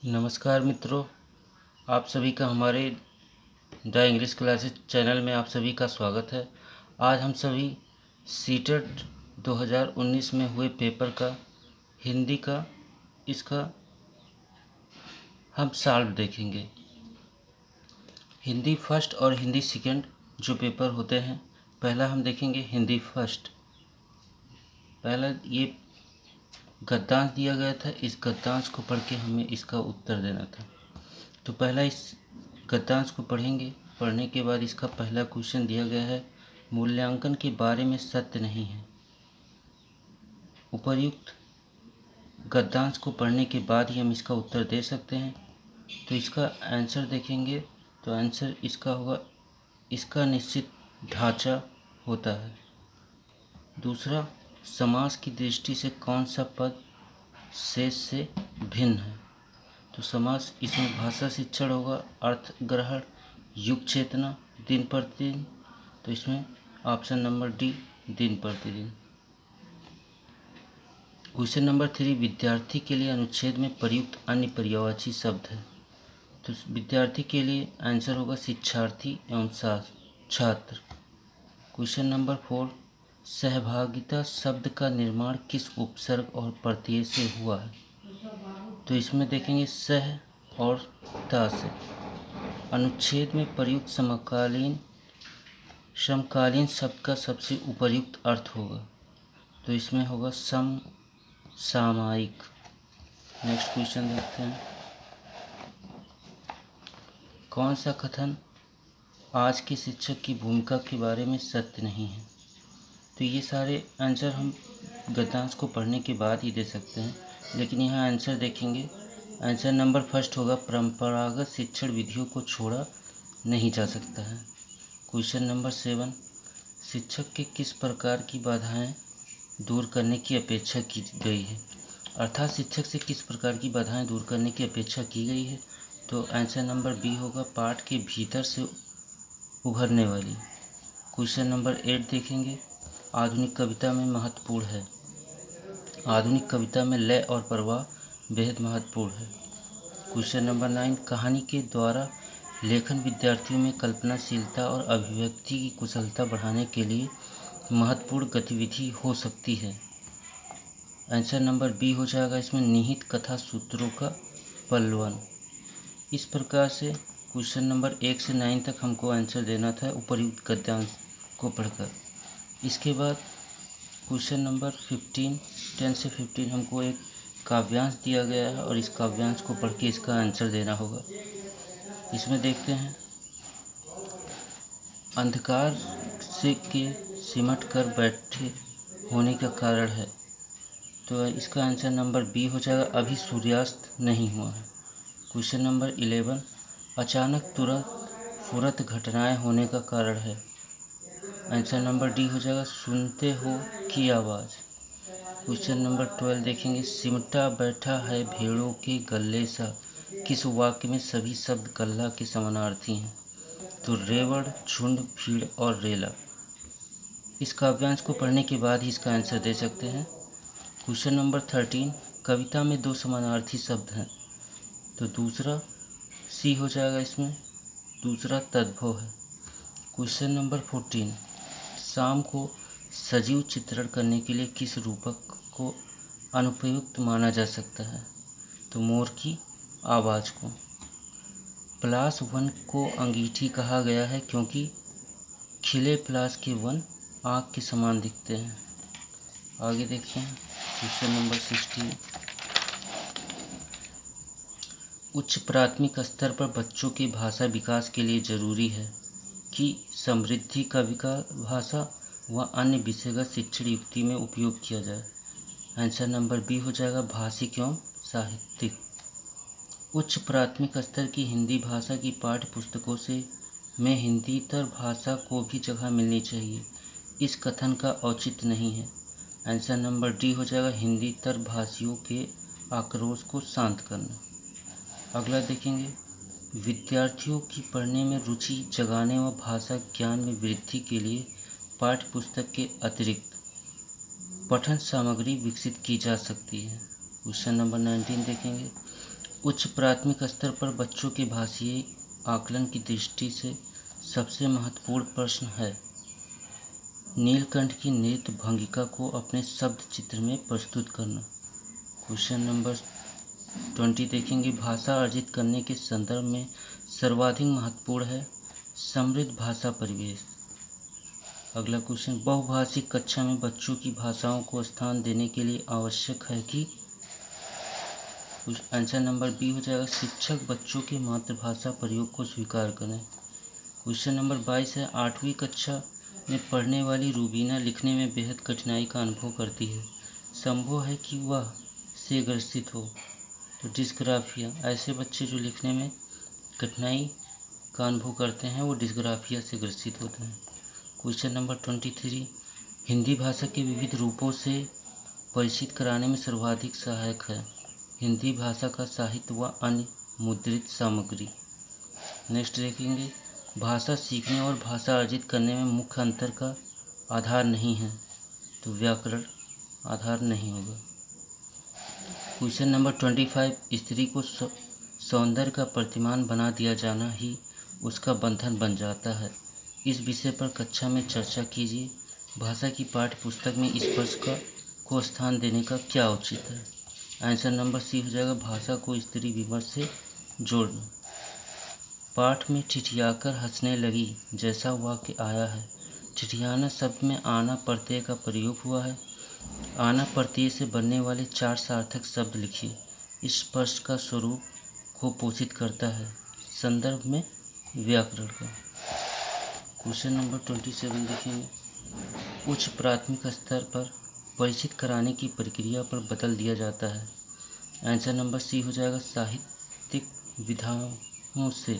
नमस्कार मित्रों, आप सभी का हमारे द इंग्लिश क्लासेस चैनल में आप सभी का स्वागत है। आज हम सभी सीटेट 2019 में हुए पेपर का हिंदी का इसका हम सॉल्व देखेंगे। हिंदी फर्स्ट और हिंदी सेकंड जो पेपर होते हैं, पहला हम देखेंगे हिंदी फर्स्ट। पहला ये गद्यांश दिया गया था, इस गद्यांश को पढ़ के हमें इसका उत्तर देना था। तो पहला इस गद्यांश को पढ़ेंगे। पढ़ने के बाद इसका पहला क्वेश्चन दिया गया है, मूल्यांकन के बारे में सत्य नहीं है। उपर्युक्त गद्यांश को पढ़ने के बाद ही हम इसका उत्तर दे सकते हैं। तो इसका आंसर देखेंगे तो आंसर इसका होगा, इसका निश्चित ढांचा होता है। दूसरा, समास की दृष्टि से कौन सा पद शेष से भिन्न है। तो समास इसमें भाषा शिक्षण होगा, अर्थ ग्रहण, युग चेतना, दिन प्रतिदिन। तो इसमें ऑप्शन नंबर डी, दिन प्रतिदिन। क्वेश्चन नंबर 3, विद्यार्थी के लिए अनुच्छेद में प्रयुक्त अन्य पर्यायवाची शब्द है। तो विद्यार्थी के लिए आंसर होगा शिक्षार्थी एवं छात्र। क्वेश्चन नंबर 4, सहभागिता शब्द का निर्माण किस उपसर्ग और प्रत्यय से हुआ है। तो इसमें देखेंगे सह और ता से। अनुच्छेद में प्रयुक्त समकालीन शब्द का सबसे उपयुक्त अर्थ होगा। तो इसमें होगा समसामयिक। नेक्स्ट क्वेश्चन देखते हैं, कौन सा कथन आज के शिक्षक की भूमिका के बारे में सत्य नहीं है। तो ये सारे आंसर हम गद्यांश को पढ़ने के बाद ही दे सकते हैं, लेकिन यहाँ आंसर देखेंगे। आंसर नंबर फर्स्ट होगा, परंपरागत शिक्षण विधियों को छोड़ा नहीं जा सकता है। क्वेश्चन नंबर 7, शिक्षक के किस प्रकार की बाधाएं दूर करने की अपेक्षा की गई है। अर्थात शिक्षक से किस प्रकार की बाधाएं दूर करने की अपेक्षा की गई है। तो आंसर नंबर बी होगा, पाठ के भीतर से उभरने वाली। क्वेश्चन नंबर 8 देखेंगे, आधुनिक कविता में महत्वपूर्ण है। आधुनिक कविता में लय और प्रवाह बेहद महत्वपूर्ण है। क्वेश्चन नंबर 9, कहानी के द्वारा लेखन विद्यार्थियों में कल्पनाशीलता और अभिव्यक्ति की कुशलता बढ़ाने के लिए महत्वपूर्ण गतिविधि हो सकती है। आंसर नंबर बी हो जाएगा इसमें निहित कथा सूत्रों का पल्लवन। इस प्रकार से क्वेश्चन नंबर 1 से 9 तक हमको आंसर देना था उपर्युक्त गद्यांश को पढ़कर। इसके बाद क्वेश्चन नंबर 10 से 15 हमको एक काव्यांश दिया गया है और इस काव्यांश को पढ़ के इसका आंसर देना होगा। इसमें देखते हैं, अंधकार से के सिमट कर बैठे होने का कारण है। तो इसका आंसर नंबर बी हो जाएगा, अभी सूर्यास्त नहीं हुआ है। क्वेश्चन नंबर 11, अचानक तुरंत फुरत घटनाएं होने का कारण है। आंसर नंबर डी हो जाएगा, सुनते हो की आवाज़। क्वेश्चन नंबर 12 देखेंगे, सिमटा बैठा है भेड़ों के गले सा। किस वाक्य में सभी शब्द गल्ला के समानार्थी हैं। तो रेवड़, झुंड, भीड़ और रेला। इस काव्यांश को पढ़ने के बाद ही इसका आंसर दे सकते हैं। क्वेश्चन नंबर 13, कविता में दो समानार्थी शब्द हैं। तो दूसरा सी हो जाएगा इसमें, दूसरा तद्भव है। क्वेश्चन नंबर 14, शाम को सजीव चित्रण करने के लिए किस रूपक को अनुपयुक्त माना जा सकता है। तो मोर की आवाज़ को। पलाश वन को अंगीठी कहा गया है क्योंकि खिले पलाश के वन आग के समान दिखते हैं। आगे देखते हैं क्वेश्चन नंबर 16, उच्च प्राथमिक स्तर पर बच्चों के भाषा विकास के लिए जरूरी है कि समृद्धि का विकास भाषा व अन्य विषयगत शिक्षण युक्ति में उपयोग किया जाए। आंसर नंबर बी हो जाएगा, भाषिक एवं साहित्यिक। उच्च प्राथमिक स्तर की हिंदी भाषा की पाठ्य पुस्तकों में हिंदीतर भाषा को भी जगह मिलनी चाहिए। इस कथन का औचित्य नहीं है। आंसर नंबर डी हो जाएगा, हिंदीतर भाषियों के आक्रोश को शांत करना। अगला देखेंगे, विद्यार्थियों की पढ़ने में रुचि जगाने व भाषा ज्ञान में वृद्धि के लिए पाठ्य पुस्तक के अतिरिक्त पठन सामग्री विकसित की जा सकती है। क्वेश्चन नंबर 19 देखेंगे, उच्च प्राथमिक स्तर पर बच्चों के भाषाई आकलन की दृष्टि से सबसे महत्वपूर्ण प्रश्न है नीलकंठ की नृत्य भंगिका को अपने शब्द चित्र में प्रस्तुत करना। क्वेश्चन नंबर 20 देखेंगे। भाषा अर्जित करने के संदर्भ में सर्वाधिक महत्वपूर्ण है समृद्ध भाषा परिवेश। अगला क्वेश्चन, बहुभाषिक कक्षा में बच्चों की भाषाओं को स्थान देने के लिए आवश्यक है कि आंसर नंबर बी हो जाएगा शिक्षक बच्चों की मातृभाषा प्रयोग को स्वीकार करें। क्वेश्चन नंबर 22 है 8वीं कक्षा में पढ़ने वाली रूबीना लिखने में बेहद कठिनाई का अनुभव करती है, संभव है कि वह से ग्रसित हो। तो डिस्ग्राफिया, ऐसे बच्चे जो लिखने में कठिनाई का अनुभव करते हैं वो डिस्ग्राफिया से ग्रसित होते हैं। क्वेश्चन नंबर 23, हिंदी भाषा के विविध रूपों से परिचित कराने में सर्वाधिक सहायक है हिंदी भाषा का साहित्य व अन्य मुद्रित सामग्री। नेक्स्ट देखेंगे, भाषा सीखने और भाषा अर्जित करने में मुख्य अंतर का आधार नहीं है, तो व्याकरण आधार नहीं होगा। क्वेश्चन नंबर 25, स्त्री को सौंदर्य का प्रतिमान बना दिया जाना ही उसका बंधन बन जाता है, इस विषय पर कक्षा में चर्चा कीजिए। भाषा की पाठ्य पुस्तक में स्पर्श को स्थान देने का क्या उचित है। आंसर नंबर सी हो जाएगा भाषा को स्त्री विमर्श से जोड़ना। पाठ में ठिठियाकर हंसने लगी जैसा वाक्य आया है, ठिठियाना शब्द में आना प्रत्यय का प्रयोग हुआ है। आना प्रत्यय से बनने वाले 4 सार्थक शब्द लिखिए। इस प्रश्न का स्वरूप को पोषित करता है संदर्भ में व्याकरण का। क्वेश्चन नंबर 27 देखेंगे, उच्च प्राथमिक स्तर पर परिचित कराने की प्रक्रिया पर बदल दिया जाता है। आंसर नंबर सी हो जाएगा साहित्यिक विधाओं से।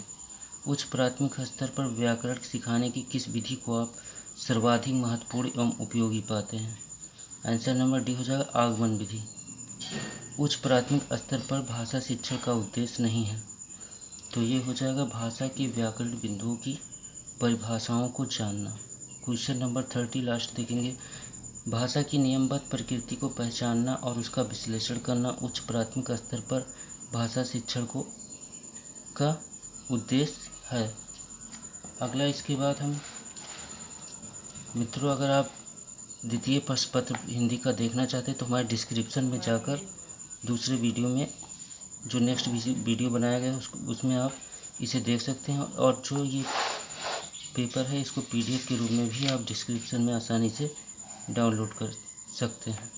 उच्च प्राथमिक स्तर पर व्याकरण सिखाने की किस विधि को आप सर्वाधिक महत्वपूर्ण एवं उपयोगी पाते हैं। आंसर नंबर डी हो जाएगा आगमन विधि। उच्च प्राथमिक स्तर पर भाषा शिक्षण का उद्देश्य नहीं है, तो ये हो जाएगा भाषा के व्याकरण बिंदुओं की परिभाषाओं को जानना। क्वेश्चन नंबर 30 लास्ट देखेंगे, भाषा की नियमबद्ध प्रकृति को पहचानना और उसका विश्लेषण करना उच्च प्राथमिक स्तर पर भाषा शिक्षण का उद्देश्य है। अगला इसके बाद हम मित्रों, अगर आप द्वितीय प्रश्न पत्र हिंदी का देखना चाहते हैं तो हमारे डिस्क्रिप्शन में जाकर दूसरे वीडियो में जो नेक्स्ट वीडियो बनाया गया है उसमें आप इसे देख सकते हैं। और जो ये पेपर है इसको PDF के रूप में भी आप डिस्क्रिप्शन में आसानी से डाउनलोड कर सकते हैं।